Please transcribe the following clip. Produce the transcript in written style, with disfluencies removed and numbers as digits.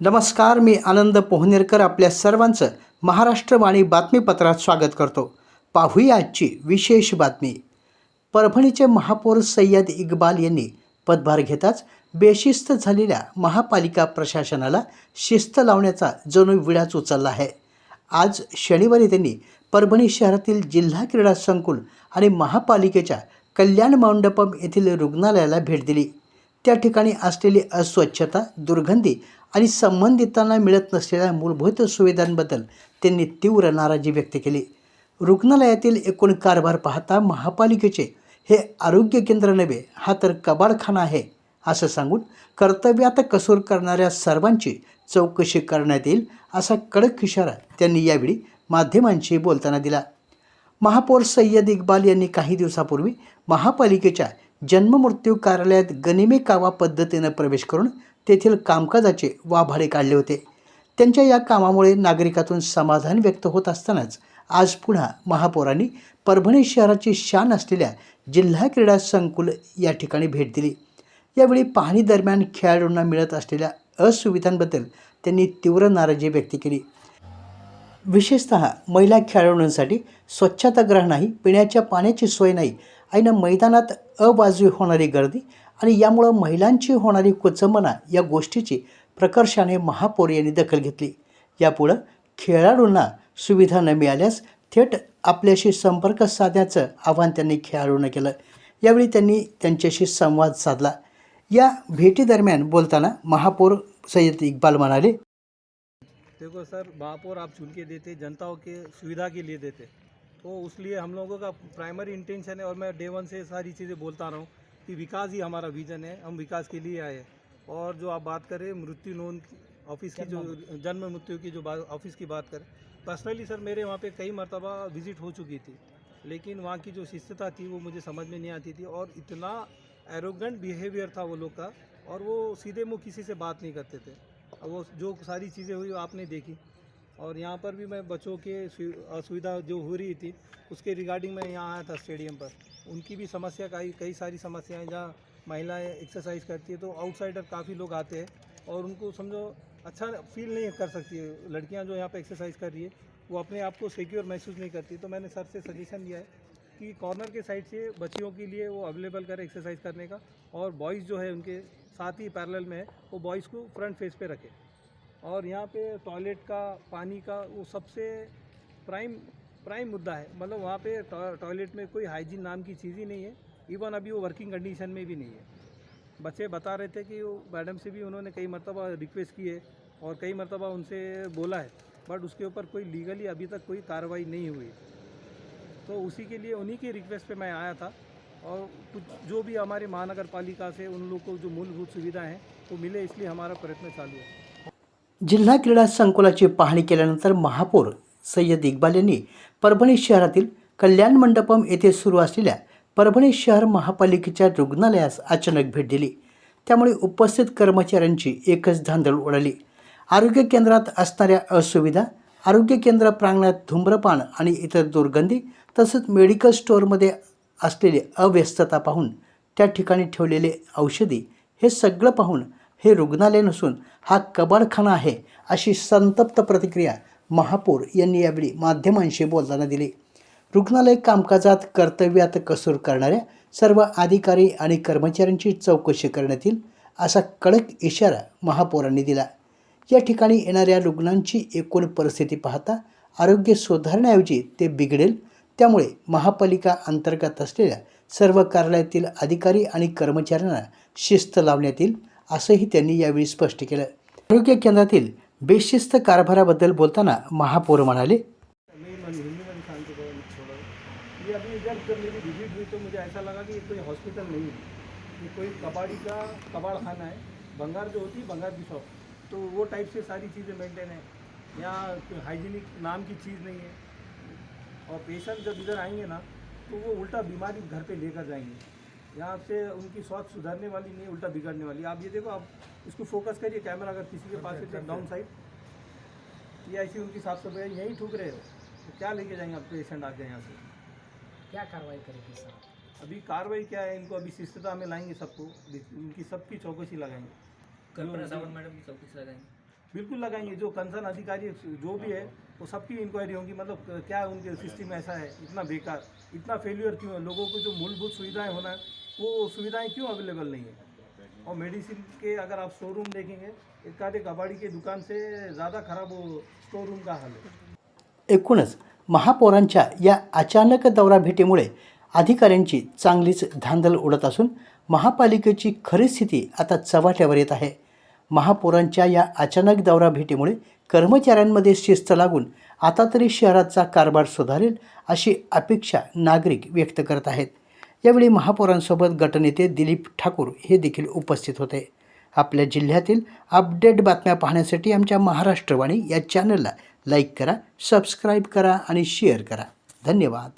नमस्कार, मी आनंद पोहनेरकर आपल्या सर्वांचं महाराष्ट्रवाणी बातमीपत्रात स्वागत करतो। पाहूया आजची विशेष बातमी। परभणीचे महापौर सय्यद इक्बाल यांनी पदभार घेताच बेशिस्त झालेल्या महापालिका प्रशासनाला शिस्त लावण्याचा जणू विडाच उचलला आहे। आज शनिवारी त्यांनी परभणी शहरातील जिल्हा क्रीडा संकुल आणि महापालिकेच्या कल्याण मंडपम येथील रुग्णालयाला भेट दिली। त्या ठिकाणी असलेली अस्वच्छता, दुर्गंधी आणि संबंधितांना मिळत नसलेल्या मूलभूत सुविधांबद्दल त्यांनी तीव्र नाराजी व्यक्त केली। रुग्णालयातील एकूण कारभार पाहता महापालिकेचे हे आरोग्य केंद्र नव्हे, हा तर कबाडखाना आहे असं सांगून कर्तव्यात कसूर करणाऱ्या सर्वांची चौकशी करण्यात येईल असा कडक इशारा त्यांनी यावेळी माध्यमांशी बोलताना दिला। महापौर सय्यद इक्बाल यांनी काही दिवसापूर्वी महापालिकेच्या जन्ममृत्यू कार्यालयात गनिमी कावा पद्धतीने प्रवेश करून तेथील कामकाजाचे वाभाडे काढले होते। त्यांच्या या कामामुळे नागरिकातून समाधान व्यक्त होत असतानाच आज पुन्हा महापौरांनी परभणी शहराची शान असलेल्या जिल्हा क्रीडा संकुल या ठिकाणी भेट दिली। यावेळी पाहणी दरम्यान खेळाडूंना मिळत असलेल्या असुविधांबद्दल त्यांनी तीव्र नाराजी व्यक्त केली। विशेषतः महिला खेळाडूंसाठी स्वच्छतागृह नाही, पिण्याच्या पाण्याची सोय नाही, ऐन मैदानात अवाजवी होणारी गर्दी आणि यामुळे महिलांची होणारी कुचंबना या गोष्टीची प्रकर्षाने महापौर यांनी दखल घेतली। यापुढे खेळाडूंना सुविधा न मिळाल्यास थेट आपल्याशी संपर्क साधण्याचं आवाहन त्यांनी खेळाडूंना केलं। यावेळी त्यांनी त्यांच्याशी संवाद साधला। या भेटीदरम्यान बोलताना महापौर सय्यद इक्बाल म्हणाले, देखो सर, महापौर आप चुन के देते जनताओं के सुविधा के लिए देते, तो उसलिए हम लोगों का प्राइमरी इंटेंशन है और मैं डे वन से सारी चीज़ें बोलता रहा हूँ कि विकास ही हमारा विजन है, हम विकास के लिए आए हैं। और जो आप बात करें मृत्यु नोंद ऑफिस की, जो जन्म मृत्यु की जो ऑफिस की बात करें, पर्सनली सर मेरे वहाँ पे कई मरतबा विज़िट हो चुकी थी, लेकिन वहाँ की जो शिष्टता थी वो मुझे समझ में नहीं आती थी और इतना एरोगेंट बिहेवियर था वो लोग का, और वो सीधे मुँह किसी से बात नहीं करते थे। वो जो सारी चीज़ें हुई वो आपने देखी। और यहाँ पर भी मैं बच्चों के असुविधा जो हो रही थी उसके रिगार्डिंग मैं यहाँ आया था स्टेडियम पर। उनकी भी समस्या कई सारी समस्याएं, जहाँ महिलाएं एक्सरसाइज करती है तो आउटसाइडर काफ़ी लोग आते हैं और उनको समझो अच्छा फील नहीं कर सकती है। लड़कियाँ जो यहाँ पे एक्सरसाइज कर रही है वो अपने आप को सिक्योर महसूस नहीं करती। तो मैंने सर से सजेशन दिया है कि कॉर्नर के साइड से बच्चियों के लिए वो अवेलेबल करें एक्सरसाइज करने का, और बॉयज़ जो है उनके साथ ही पैरेलल में है वो बॉयज़ को फ्रंट फेस पे रखें। और यहाँ पे टॉयलेट का, पानी का वो सबसे प्राइम मुद्दा है। मतलब वहाँ पे टॉयलेट में कोई हाइजीन नाम की चीज़ ही नहीं है। इवन अभी वो वर्किंग कंडीशन में भी नहीं है। बच्चे बता रहे थे कि वो मैडम से भी उन्होंने कई मरतबा रिक्वेस्ट की है और कई मरतबा उनसे बोला है, बट उसके ऊपर कोई लीगली अभी तक कोई कार्रवाई नहीं हुई। तो उसी के लिए उन्हीं की रिक्वेस्ट पे मैं आया था, और कुछ जो भी हमारे महानगर पालिका से उन लोग को जो मूलभूत सुविधा हैं वो मिले, इसलिए हमारा प्रयत्न चालू है। जिल्हा क्रीडा संकुलाची पाहणी केल्यानंतर महापौर सय्यद इक्बाल यांनी परभणी शहरातील कल्याण मंडपम येथे सुरू असलेल्या परभणी शहर महापालिकेच्या रुग्णालयास अचानक भेट दिली। त्यामुळे उपस्थित कर्मचाऱ्यांची एकच धांदळ उडाली। आरोग्य केंद्रात असणाऱ्या असुविधा, आरोग्य केंद्र प्रांगणात धूम्रपान आणि इतर दुर्गंधी, तसंच मेडिकल स्टोअरमध्ये असलेली अव्यस्तता पाहून, त्या ठिकाणी ठेवलेले औषधी, हे सगळं पाहून हे रुग्णालय नसून हा कबाडखाना आहे अशी संतप्त प्रतिक्रिया महापौर यांनी यावेळी माध्यमांशी बोलताना दिली। रुग्णालय कामकाजात कर्तव्यात कसूर करणाऱ्या सर्व अधिकारी आणि कर्मचाऱ्यांची चौकशी करण्यात येईल असा कडक इशारा महापौरांनी दिला। या ठिकाणी येणाऱ्या रुग्णांची एकूण परिस्थिती पाहता आरोग्य सुधारण्याऐवजी ते बिघडेल, त्यामुळे महापालिका अंतर्गत असलेल्या सर्व कार्यालयातील अधिकारी आणि कर्मचाऱ्यांना शिस्त लावण्यात येईल असंही त्यांनी यावेळी स्पष्ट केलं। आरोग्य केंद्रातील बेशिस्त कारभाराबद्दल बोलताना महापौर म्हणाले, ये अभी जब मेरी विजिट हुई तो मुझे ऐसा लगा कि ये कोई हॉस्पिटल नहीं है, ये कोई कबाड़ खाना है। भंगार जो होती है, भंगार की शॉप, तो वो टाइप से सारी चीज़ें मेंटेन है। यहाँ कोई हाइजीनिक नाम की चीज़ नहीं है, और पेशेंट जब इधर आएंगे ना तो वो उल्टा बीमारी घर पे लेकर जाएंगे। यहाँ से उनकी स्वास्थ्य सुधारने वाली नहीं, उल्टा बिगड़ने वाली। आप ये देखो, आप इसको फोकस करिए कैमरा, अगर किसी के पास है डाउन साइड, ये ऐसी उनकी साफ सफाई यहीं ठूक रहे हो तो क्या लेके जाएंगे आप पेशेंट आके यहाँ से? क्या कार्रवाई करेगी सर? अभी कार्रवाई क्या है, इनको अभी शिष्टता में लाएंगे, सबको इनकी सबकी चौकसी लगाएंगे। कल्पना सावंत मैडम की चौकसी लगाएंगे। बिल्कुल लगाएंगे। जो कंसर्न अधिकारी जो भी है वो सबकी इंक्वायरी होगी, मतलब क्या उनके सिस्टम ऐसा है, इतना बेकार, इतना फेल्यूर क्यों है, लोगों को जो मूलभूत सुविधाएं होना है वो सुविधाएं क्यों अवेलेबल नहीं है। और मेडिसिन के अगर आप स्टोर रूम देखेंगे, एक आधे कबाड़ी की दुकान से ज़्यादा खराब वो स्टोर रूम का हाल है। एकूणच महापौरांच्या या अचानक दौरा भेटीमुळे अधिकाऱ्यांची चांगलीच धांदल उडत असून महापालिकेची खरी स्थिती आता चव्हाट्यावर येत आहे. महापौरांच्या या अचानक दौरा भेटीमुळे कर्मचाऱ्यांमध्ये शिस्त लागून आता तरी शहराचा कारभार सुधारेल अशी अपेक्षा नागरिक व्यक्त करत आहेत. यावेळी महापौरांसोबत गटनेते दिलीप ठाकूर हे देखील उपस्थित होते. आपल्या जिल्ह्यातील अपडेट बातम्या पाहण्यासाठी आमच्या महाराष्ट्रवाणी या चॅनलला लाईक करा, सबस्क्राईब करा आणि शेअर करा. धन्यवाद.